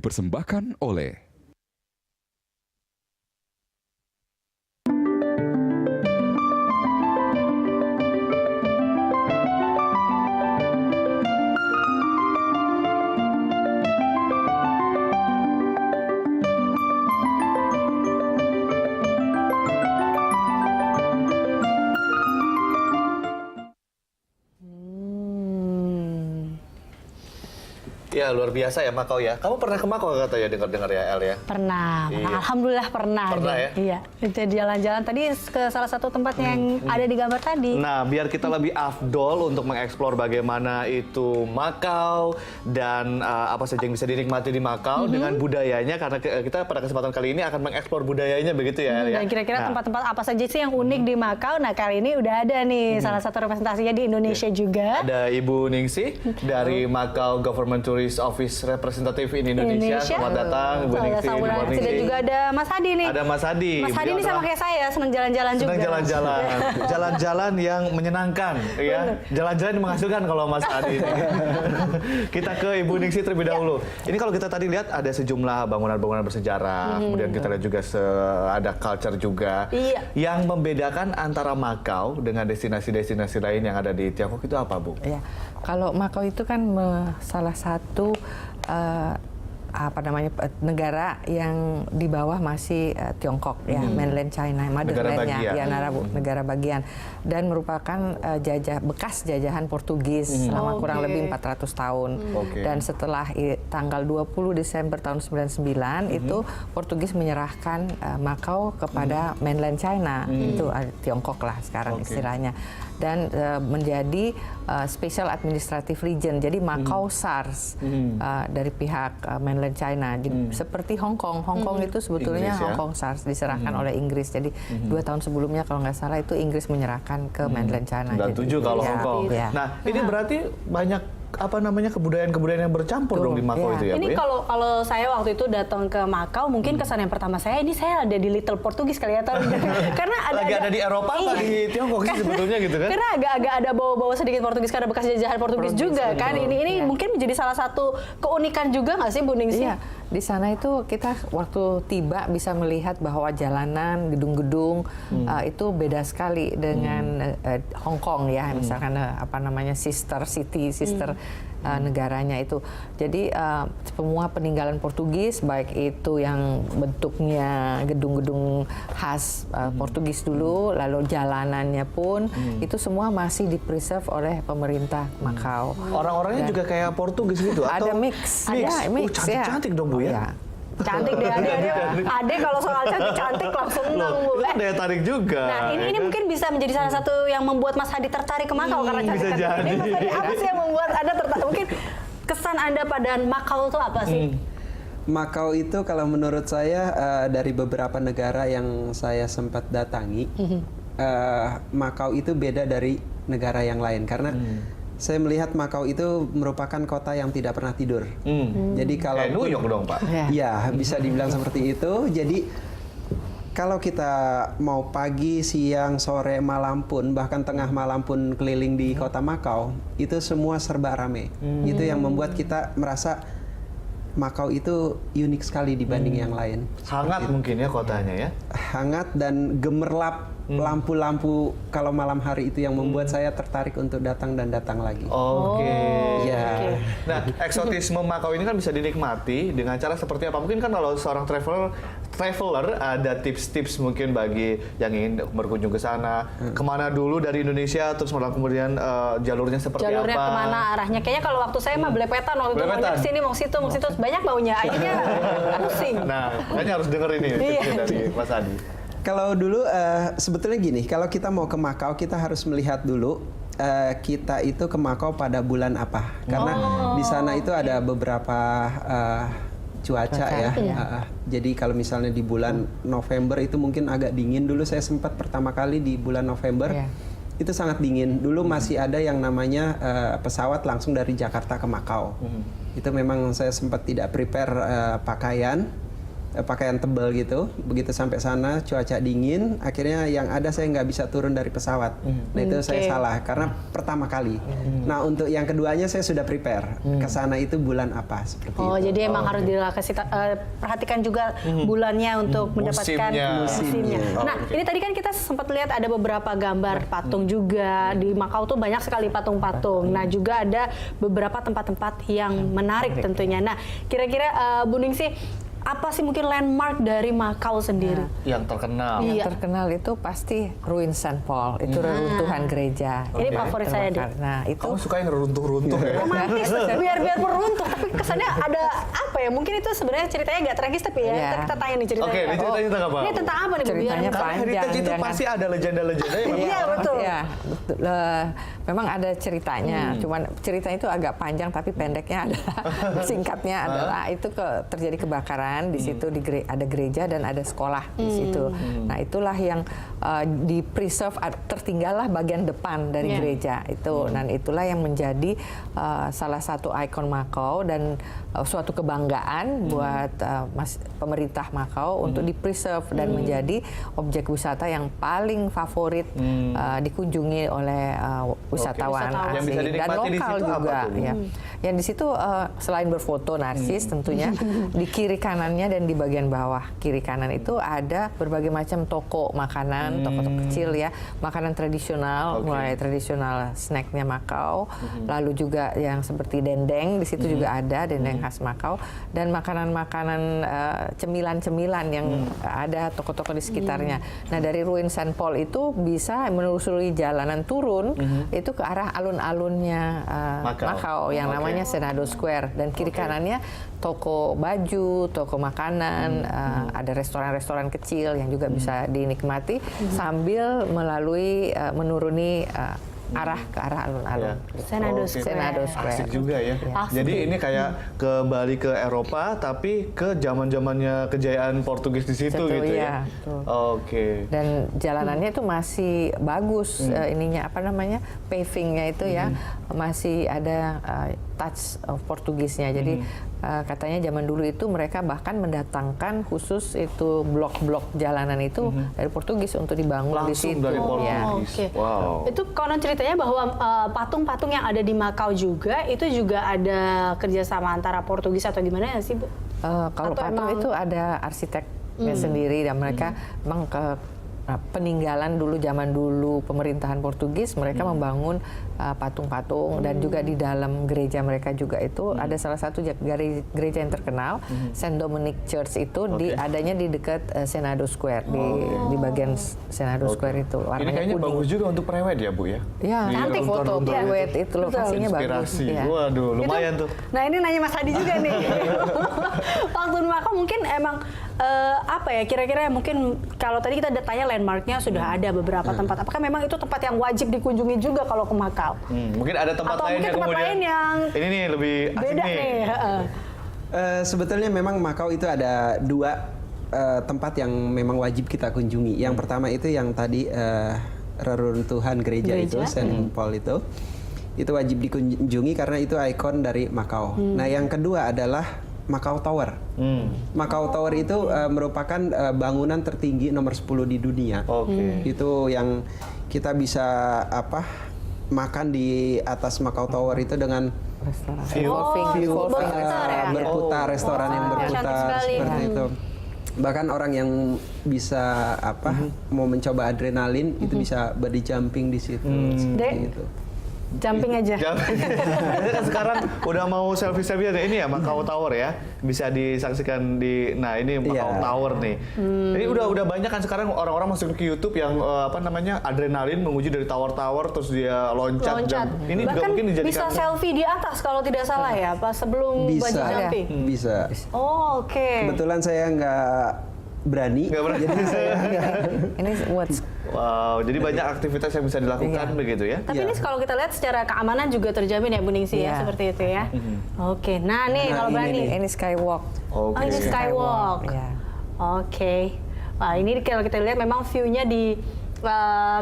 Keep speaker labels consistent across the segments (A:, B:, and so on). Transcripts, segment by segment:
A: dipersembahkan oleh
B: Ya, luar biasa ya Makau ya. Kamu pernah ke Makau katanya, dengar-dengar ya El ya?
C: Pernah,
B: Iya.
C: Alhamdulillah pernah.
B: Pernah ya?
C: Iya, itu jalan-jalan tadi ke salah satu tempat yang ada di gambar tadi.
B: Nah, biar kita lebih afdol untuk mengeksplor bagaimana itu Makau dan apa saja yang bisa dinikmati di Makau dengan budayanya, karena kita pada kesempatan kali ini akan mengeksplor budayanya begitu ya El ya.
C: Dan kira-kira tempat-tempat apa saja sih yang unik di Makau? Nah, kali ini udah ada nih salah satu representasinya di Indonesia juga.
B: Ada Ibu Ningsih dari Macau Government Tourist Office Representative in Indonesia. Selamat datang Ibu Ningsih.
C: Dan juga ada Mas Hadi nih.
B: Ada Mas Hadi.
C: Mas Hadi ini sama kayak saya, senang jalan-jalan juga.
B: Senang jalan-jalan. Jalan-jalan yang menyenangkan ya. Jalan-jalan yang menghasilkan kalau Mas Hadi ini. Kita ke Ibu Ningsih terlebih dahulu. Ini kalau kita tadi lihat ada sejumlah bangunan-bangunan bersejarah, kemudian kita lihat juga ada culture juga.
C: Iya.
B: Yang membedakan antara Macau dengan destinasi-destinasi lain yang ada di Tiongkok itu apa, Bu?
D: Ya, kalau Macau itu kan salah satu negara yang di bawah masih Tiongkok ya, mainland China, motherland-nya ya, negara bagian, dan merupakan bekas jajahan Portugis selama kurang lebih 400 tahun. Dan setelah tanggal 20 Desember tahun 99 itu Portugis menyerahkan Macau kepada mainland China, itu Tiongkok lah sekarang istilahnya, dan menjadi Special Administrative Region, jadi Macau SARS dari pihak mainland China. Jadi, seperti Hong Kong, itu sebetulnya
B: Inggris, ya?
D: Hong Kong SARS diserahkan oleh Inggris. Jadi 2 tahun sebelumnya kalau nggak salah itu Inggris menyerahkan ke mainland China.
B: 97 kalau Hong Kong.
D: Ya.
B: Nah, ini berarti banyak kebudayaan-kebudayaan yang bercampur dong di Macau itu ya, Bu?
C: Ini kalau saya waktu itu datang ke Macau, mungkin kesan yang pertama saya ada di Little Portugis kali ya, karena
B: ada di Eropa atau di Tiongkok sih sebetulnya gitu kan?
C: Karena agak ada bawa-bawa sedikit Portugis karena bekas jajahan Portugis juga kan. Ini mungkin menjadi salah satu keunikan juga nggak sih, Bu Ningsih?
D: Iya, di sana itu kita waktu tiba bisa melihat bahwa jalanan, gedung-gedung itu beda sekali dengan Hong Kong ya, misalkan sister city, negaranya itu. Jadi semua peninggalan Portugis, baik itu yang bentuknya gedung-gedung khas Portugis dulu, lalu jalanannya pun itu semua masih di-preserve oleh pemerintah Macau.
B: Orang-orangnya juga kayak Portugis gitu?
D: Ada
B: atau
D: mix.
B: Ada
D: mix
B: cantik-cantik dong, Bu ya?
D: Ya.
C: Cantik deh, Ade kalau soal cantik langsung senang, Bu.
B: Itu daya tarik juga.
C: Nah, ini mungkin bisa menjadi salah satu yang membuat Mas Hadi tertarik ke Macau karena cantik.
B: Bisa jadi.
C: Ini Mas Hadi, apa sih yang membuat Anda tertarik? Mungkin kesan Anda pada Macau itu apa sih?
E: Macau itu kalau menurut saya dari beberapa negara yang saya sempat datangi, Macau itu beda dari negara yang lain karena saya melihat Macau itu merupakan kota yang tidak pernah tidur. Jadi kalau
B: New York dong, Pak.
E: Ya, bisa dibilang seperti itu. Jadi kalau kita mau pagi, siang, sore, malam pun, bahkan tengah malam pun keliling di kota Macau, itu semua serba rame. Itu yang membuat kita merasa Macau itu unik sekali dibanding yang lain.
B: Hangat mungkin ya kotanya ya?
E: Hangat dan gemerlap lampu-lampu kalau malam hari itu yang membuat saya tertarik untuk datang dan datang lagi.
B: Oke.
E: Ya.
B: Nah, eksotisme Macau ini kan bisa dinikmati dengan cara seperti apa? Mungkin kan kalau seorang traveler ada tips-tips mungkin bagi yang ingin berkunjung ke sana. Kemana dulu dari Indonesia, terus malah kemudian jalurnya seperti
C: Jalurnya
B: apa?
C: kemana arahnya? Kayaknya kalau waktu saya mah belepetan, waktu itu maunya kesini, mau situ, banyak maunya. Akhirnya pusing.
B: Nah, kayaknya harus denger ini tipsnya dari Mas Hadi.
E: Kalau dulu sebetulnya gini, kalau kita mau ke Macau kita harus melihat dulu kita itu ke Macau pada bulan apa. Karena di sana itu ada beberapa cuaca ya. Jadi kalau misalnya di bulan November itu mungkin agak dingin. Dulu saya sempat pertama kali di bulan November. Itu sangat dingin. Dulu masih ada yang namanya pesawat langsung dari Jakarta ke Macau. Itu memang saya sempat tidak prepare pakaian. pakaian tebal gitu. Begitu sampai sana cuaca dingin, akhirnya yang ada saya nggak bisa turun dari pesawat. Nah itu saya salah karena pertama kali. Nah untuk yang keduanya saya sudah prepare. Kesana itu bulan apa seperti itu.
C: Jadi emang harus perhatikan juga bulannya untuk mendapatkan musimnya. Nah ini tadi kan kita sempat lihat ada beberapa gambar patung juga di Makau tuh banyak sekali patung-patung. Nah juga ada beberapa tempat-tempat yang menarik tentunya. Nah kira-kira Bu Ningsih, apa sih mungkin landmark dari Makau sendiri?
B: Yang terkenal.
D: Yang terkenal itu pasti ruin Saint Paul, itu reruntuhan gereja.
C: Ini favorit saya deh.
D: Nah itu
B: Kamu suka yang runtuh-runtuh ya?
C: romantis, biar meruntuh, tapi kesannya ada apa ya? Mungkin itu sebenarnya ceritanya nggak tragis tapi ya kita tanya nih ceritanya.
B: Oke, ini ceritanya tentang apa?
C: Ini tentang apa nih Bu?
D: Ceritanya
C: Biar-
B: Karena heritage itu pasti ada legenda-legenda yang
C: Iya betul.
D: Ya, betul. Memang ada ceritanya, cuman ceritanya itu agak panjang tapi pendeknya adalah singkatnya adalah itu terjadi kebakaran di situ ada gereja dan ada sekolah di situ. Nah itulah yang di preserve, tertinggallah bagian depan dari gereja itu, dan itulah yang menjadi salah satu ikon Makau dan suatu kebanggaan buat pemerintah Makau untuk di preserve dan menjadi objek wisata yang paling favorit dikunjungi oleh wisatawan
B: Yang bisa
D: asing dan
B: dinikmati di
D: lokal
B: situ apa
D: juga
B: tuh?
D: ya. Yang di situ selain berfoto narsis tentunya di kiri kanannya dan di bagian bawah kiri kanan itu ada berbagai macam toko makanan, toko-toko kecil ya, makanan tradisional, mulai tradisional snacknya Makau, lalu juga yang seperti dendeng di situ juga ada dendeng khas Makau, dan makanan-makanan cemilan-cemilan yang ada toko-toko di sekitarnya. Nah dari ruin Saint Paul itu bisa menelusuri jalanan turun itu ke arah alun-alunnya Makau yang namanya Senado Square, dan kiri kanannya toko baju, toko makanan, ada restoran-restoran kecil yang juga bisa dinikmati sambil melalui menuruni arah ke arah alun-alun.
C: Senado
D: Senado Square.
B: Asik juga ya.
C: Asik.
B: Jadi ini kayak kembali ke Eropa tapi ke zaman-zamannya kejayaan Portugis di situ gitu ya.
D: Betul.
B: Oke.
D: Dan jalanannya itu masih bagus, ininya apa namanya, pavingnya itu ya masih ada touch of Portugisnya. Jadi katanya zaman dulu itu mereka bahkan mendatangkan khusus itu blok-blok jalanan itu dari Portugis untuk dibangun di
B: Langsung
D: situ.
B: dari Portugis.
D: Ya.
C: Oke.
B: Wow.
C: Itu konon ceritanya bahwa patung-patung yang ada di Makau juga itu juga ada kerjasama antara Portugis atau gimana ya sih Bu?
D: Kalau
C: Atau
D: patung
C: emang-
D: itu ada arsiteknya sendiri dan mereka memang peninggalan dulu zaman dulu pemerintahan Portugis mereka membangun patung-patung dan juga di dalam gereja mereka juga itu ada salah satu gereja yang terkenal Saint Dominic Church itu adanya di dekat Senado Square di bagian Senado Square itu
B: Ini
D: warnanya
B: kayaknya
D: kuning.
B: bagus juga untuk prewed ya Bu ya?
D: Ya,
B: Di
D: cantik foto
B: runtuhan-runtuhan
D: prewed itu lokasinya bagus.
B: Inspirasi.
D: Ya.
B: Waduh, lumayan tuh.
C: Nah ini nanya Mas Hadi juga nih. Waktu di Makau mungkin emang apa ya kira-kira mungkin kalau tadi kita udah tanya landmarknya sudah ada beberapa tempat. Apakah memang itu tempat yang wajib dikunjungi juga kalau ke Makau?
B: Mungkin ada tempat
C: Atau
B: lain
C: mungkin
B: yang
C: tempat
B: kemudian
C: lain yang
B: ini nih lebih asik
C: beda nih.
E: Sebetulnya memang Makau itu ada dua tempat yang memang wajib kita kunjungi. Yang pertama itu yang tadi reruntuhan gereja itu Saint Paul itu wajib dikunjungi karena itu ikon dari Makau. Nah yang kedua adalah Makau Tower. Makau Tower itu merupakan bangunan tertinggi nomor 10 di dunia. Itu yang kita bisa makan di atas Makau Tower itu dengan berputar, restoran yang berputar seperti itu. Bahkan orang yang bisa mau mencoba adrenalin itu bisa body jumping di situ. Seperti itu.
C: Jumping aja.
B: Biasanya kan sekarang udah mau selfie-selfie ada ini ya Makau Tower ya. Bisa disaksikan di ini Makau Tower nih. Ini udah banyak kan sekarang orang-orang masuk ke YouTube yang adrenalin menguji dari tower-tower terus dia loncat. Ini
C: Bahkan
B: juga mungkin dijadikan
C: bisa selfie di atas kalau tidak salah ya, pas sebelum bungee jumping.
E: Bisa.
C: Oh, oke.
E: Kebetulan saya nggak berani. Jadi saya
D: Ini what's
B: wow, jadi banyak aktivitas yang bisa dilakukan begitu ya.
C: Tapi ini kalau kita lihat secara keamanan juga terjamin ya Bu Ningsih ya, seperti itu ya. Oke, nah nih kalau berani.
D: ini skywalk.
C: Oh ini skywalk.
D: Ya.
C: Oke. Wah ini kalau kita lihat memang view-nya di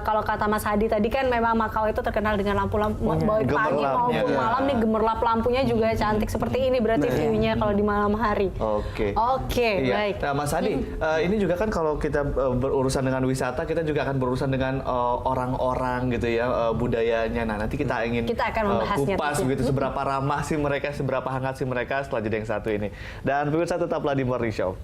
C: kalau kata Mas Hadi tadi kan memang Makau itu terkenal dengan lampu-lampu baik pagi maupun malam nih gemerlap lampunya juga cantik seperti ini berarti view-nya kalau di malam hari.
B: Oke.
C: Oke, baik.
B: Nah, Mas Hadi, ini juga kan kalau kita berurusan dengan wisata, kita juga akan berurusan dengan orang-orang gitu ya, budayanya. Nah, nanti kita
C: akan membahasnya
B: kupas begitu seberapa ramah sih mereka, seberapa hangat sih mereka setelah jeda yang satu ini. Dan pemirsa tetaplah di Morning Show.